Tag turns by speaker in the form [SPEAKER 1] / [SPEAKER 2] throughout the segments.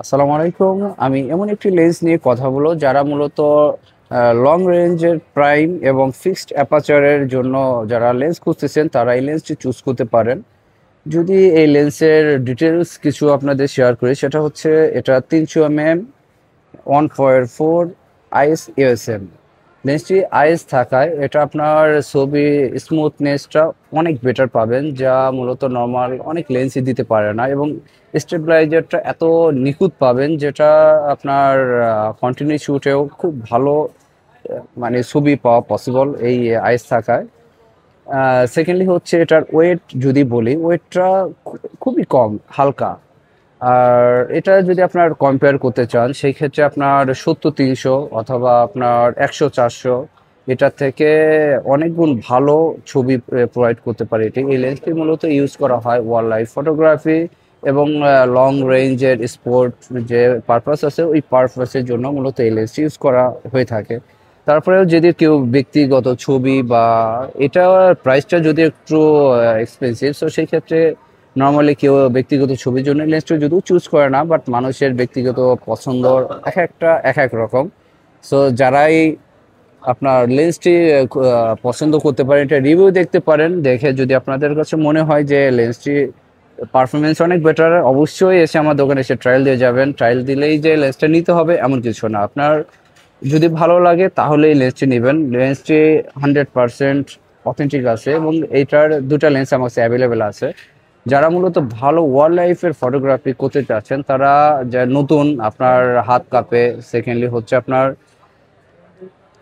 [SPEAKER 1] আসসালামু আলাইকুম। আমি এমন একটি লেন্স নিয়ে কথা বলবো যারা মূলত লং রেঞ্জের প্রাইম এবং ফিক্সড অ্যাপাচারের জন্য যারা লেন্স খুঁজতেছেন তারা এই লেন্সটি চুজ করতে পারেন। যদি এই লেন্সের ডিটেলস কিছু আপনাদের শেয়ার করি, সেটা হচ্ছে এটা 300 mm 1.4 আইএস ইউএসএম লেন্সটি আইএস থাকায় এটা আপনার ছবি স্মুথনেসটা অনেক বেটার পাবেন, যা মূলত নর্মাল অনেক লেন্সই দিতে পারে না, এবং স্টেবিলাইজারটা এত নিখুঁত পাবেন যেটা আপনার কন্টিনিউ শুটেও খুব ভালো মানে ছবি পাওয়া পসিবল এই আইএস থাকায়। সেকেন্ডলি হচ্ছে এটার ওয়েট, যদি বলি ওয়েটটা খুবই কম, হালকা। আর এটা যদি আপনার কম্পেয়ার করতে চান সেই ক্ষেত্রে আপনার 70-300 অথবা আপনার 100-400 এটার থেকে অনেক গুণ ভালো ছবি প্রোভাইড করতে পারে। এটি এই লেন্সটি মূলত ইউজ করা হয় ওয়াইল্ড লাইফ ফটোগ্রাফি এবং লং রেঞ্জের স্পোর্ট যে পারপাস আছে ওই পারপাসের জন্য মূলত এই লেন্সটি ইউজ করা হয়ে থাকে। তারপরেও যদি কেউ ব্যক্তিগত ছবি বা এটা প্রাইসটা যদি একটু এক্সপেন্সিভ, সো সেই ক্ষেত্রে নর্মালি কেউ ব্যক্তিগত ছবির জন্য লেন্সটা যদিও চুজ করে না, বাট মানুষের ব্যক্তিগত পছন্দ এক এক রকম। সো যারাই আপনার লেন্সটি পছন্দ করতে পারেন, এটা রিভিউ দেখতে পারেন। দেখে যদি আপনাদের কাছে মনে হয় যে লেন্সটি পারফরমেন্স অনেক বেটার, অবশ্যই এসে আমার দোকানে এসে ট্রায়াল দিয়ে যাবেন। ট্রায়াল দিলেই যে লেন্সটা নিতে হবে এমন কিছু না, আপনার যদি ভালো লাগে তাহলে এই লেন্সটি নেবেন। লেন্সটি 100% অথেন্টিক আছে এবং এইটার দুটা লেন্স আমার কাছে অ্যাভেলেবেল আছে। যারা মূলত ভালো ওয়াইল্ড লাইফের ফটোগ্রাফি করতে চাচ্ছেন তারা, যা নতুন আপনার হাত কাঁপে, সেকেন্ডলি হচ্ছে আপনার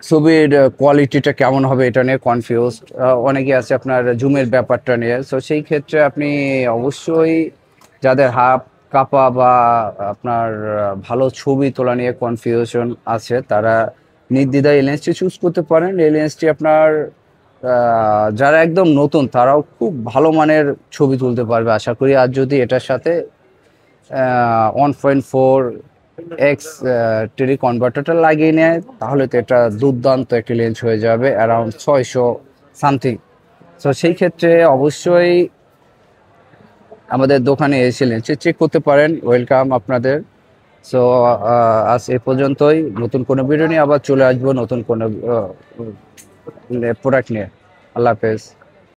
[SPEAKER 1] ছবির কোয়ালিটিটা কেমন হবে এটা নিয়ে কনফিউজড, অনেকে আছে আপনার জুমের ব্যাপারটা নিয়ে। সো সেই ক্ষেত্রে আপনি অবশ্যই যাদের হাত কাঁপা বা আপনার ভালো ছবি তোলা নিয়ে কনফিউশন আছে তারা নির্দ্বিধায় এই লেন্সটি চুজ করতে পারেন। এই লেন্সটি আপনার যারা একদম নতুন তারাও খুব ভালো মানের ছবি তুলতে পারবে আশা করি। আর যদি এটার সাথে 1.4x টেরি কনভার্টারটা লাগিয়ে নেয় তাহলে তো এটা দুর্দান্ত একটি লেন্স হয়ে যাবে, অ্যারাউন্ড 600 সামথিং। তো সেই ক্ষেত্রে অবশ্যই আমাদের দোকানে এসে লেন্সে চেক করতে পারেন। ওয়েলকাম আপনাদের। সো আজ এ পর্যন্তই। নতুন কোনো ভিডিও নিয়ে আবার চলে আসবো, নতুন কোনো প্রোডাক্ট নিয়ে। আল্লাহ হাফেজ।